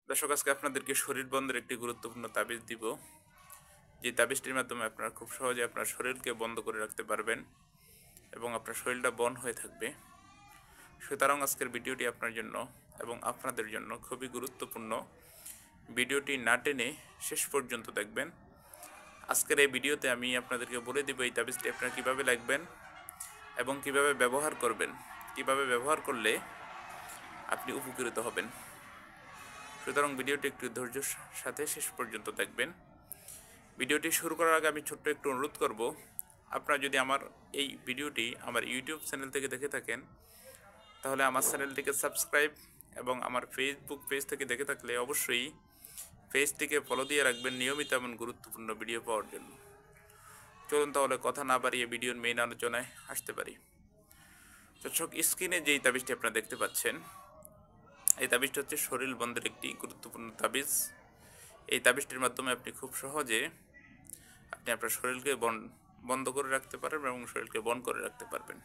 দর্শক, আজকে আপনাদেরকে শরীর বন্ধের একটি গুরুত্বপূর্ণ তাবিজ দিব। যে তাবিজটির মাধ্যমে আপনারা খুব সহজে আপনার শরীরকে বন্ধ করে রাখতে পারবেন এবং আপনার শরীরটা বন্ধ হয়ে থাকবে। সুতরাং আজকের ভিডিওটি আপনার জন্য এবং আপনাদের জন্য খুবই গুরুত্বপূর্ণ। ভিডিওটি না টেনে শেষ পর্যন্ত দেখবেন। আজকের এই ভিডিওতে আমি আপনাদেরকে বলে দেব এই তাবিজটি আপনারা কীভাবে লাগবেন এবং কিভাবে ব্যবহার করবেন, কিভাবে ব্যবহার করলে আপনি উপকৃত হবেন। সুতরাং ভিডিওটি একটু ধৈর্যের সাথে শেষ পর্যন্ত দেখবেন। ভিডিওটি শুরু করার আগে আমি ছোট্ট একটু অনুরোধ করব, আপনারা যদি আমার এই ভিডিওটি আমার ইউটিউব চ্যানেল থেকে দেখে থাকেন তাহলে আমার চ্যানেলটিকে সাবস্ক্রাইব এবং আমার ফেসবুক পেজ থেকে দেখে থাকলে অবশ্যই পেজটিকে ফলো দিয়ে রাখবেন নিয়মিত এমন গুরুত্বপূর্ণ ভিডিও পাওয়ার জন্য। চলুন তাহলে কথা না বাড়িয়ে ভিডিওর মেইন আলোচনায় আসতে পারি। দর্শক, স্ক্রিনে যেই তাবিজটি আপনারা দেখতে পাচ্ছেন, এই তাবিজটি হচ্ছে শরীর বন্ধের একটি গুরুত্বপূর্ণ তাবিজ। এই তাবিজটির মাধ্যমে আপনি খুব সহজে আপনি আপনার শরীরকে বন্ধ করে রাখতে পারবেন এবং শরীরকে বন্ধ করে রাখতে পারবেন।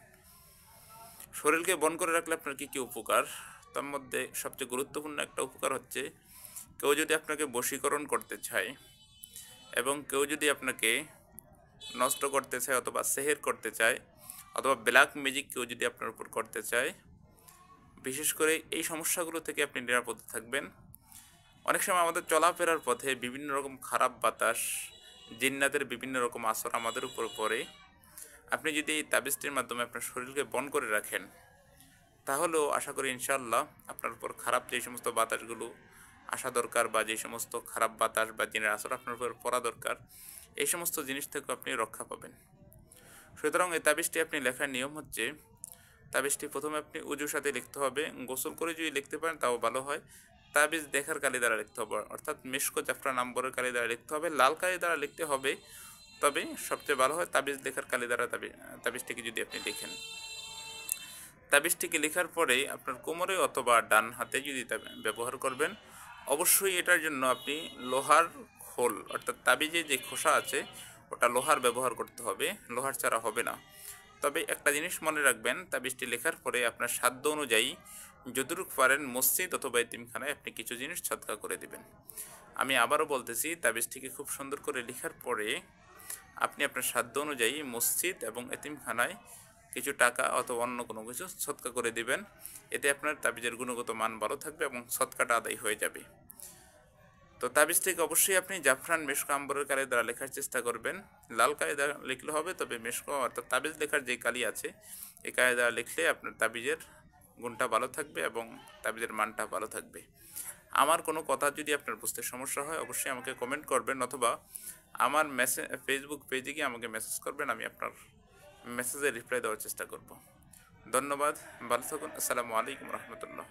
শরীরকে বন্ধ করে রাখলে আপনার কী কী উপকার, তার মধ্যে সবচেয়ে গুরুত্বপূর্ণ একটা উপকার হচ্ছে, কেউ যদি আপনাকে বশীকরণ করতে চায় এবং কেউ যদি আপনাকে নষ্ট করতে চায় অথবা সেহের করতে চায় অথবা ব্ল্যাক ম্যাজিক কেউ যদি আপনার উপর করতে চায়, বিশেষ করে এই সমস্যাগুলো থেকে আপনি নিরাপদে থাকবেন। অনেক সময় আমাদের চলাফেরার পথে বিভিন্ন রকম খারাপ বাতাস, জিন্নাতের বিভিন্ন রকম আসর আমাদের উপর পড়ে। আপনি যদি এই তাবিজটির মাধ্যমে আপনার শরীরকে বন্ধ করে রাখেন তাহলেও আশা করি ইনশাআল্লাহ আপনার উপর খারাপ যে সমস্ত বাতাসগুলো আসা দরকার বা যে সমস্ত খারাপ বাতাস বা জিনের আসর আপনার উপর পড়া দরকার, এই সমস্ত জিনিস থেকে আপনি রক্ষা পাবেন। সুতরাং এই তাবিজটি আপনি লেখার নিয়ম হচ্ছে, তাবিজটি প্রথমে আপনি উজুর সাথে লিখতে হবে। গোসল করে যদি লিখতে পারেন তাও ভালো হয়। তাবিজ দেখার কালি দ্বারা লিখতে হবে, অর্থাৎ মিশকো জাফরান আম্বরের কালি দ্বারা লিখতে হবে। লাল কালি দ্বারা লিখতে হবে, তবে সবচেয়ে ভালো হয় তাবিজ দেখার কালি দ্বারা তাবিজটিকে যদি আপনি লিখেন। তাবিজটিকে লেখার পরে আপনার কোমরে অথবা ডান হাতে যদি ব্যবহার করবেন, অবশ্যই এটার জন্য আপনি লোহার খোল, অর্থাৎ তাবিজে যে খোসা আছে ওটা লোহার ব্যবহার করতে হবে, লোহার ছাড়া হবে না। তবে একটা জিনিস মনে রাখবেন, তাবিজটি লেখার পরে আপনার সাধ্য অনুযায়ী যতটুকু পারেন মসজিদ অথবা এতিমখানায় আপনি কিছু জিনিস সদকা করে দিবেন। আমি আবারও বলতেছি, তাবিজটিকে খুব সুন্দর করে লেখার পরে আপনি আপনার সাধ্য অনুযায়ী মসজিদ এবং এতিমখানায় কিছু টাকা অথবা অন্য কোনো কিছু সদকা করে দিবেন। এতে আপনার তাবিজের গুণগত মান ভালো থাকবে এবং সদকাটা আদায় হয়ে যাবে। তো তাবিজটিকে অবশ্যই আপনি জাফরান মেশকো আম্বরের কালি দ্বারা লেখার চেষ্টা করবেন। লাল কালি দ্বারা লিখলে হবে, তবে মেশকো অর্থাৎ তাবিজ লেখার যে কালি আছে এই কালি দ্বারা লিখলে আপনার তাবিজের গুণটা ভালো থাকবে এবং তাবিজের মানটা ভালো থাকবে। আমার কোনো কথা যদি আপনার বুঝতে সমস্যা হয় অবশ্যই আমাকে কমেন্ট করবেন অথবা আমার ফেসবুক পেজে গিয়ে আমাকে মেসেজ করবেন, আমি আপনার মেসেজে রিপ্লাই দেওয়ার চেষ্টা করব। ধন্যবাদ, ভালো থাকুন। আসসালামু আলাইকুম রহমতুল্লাহ।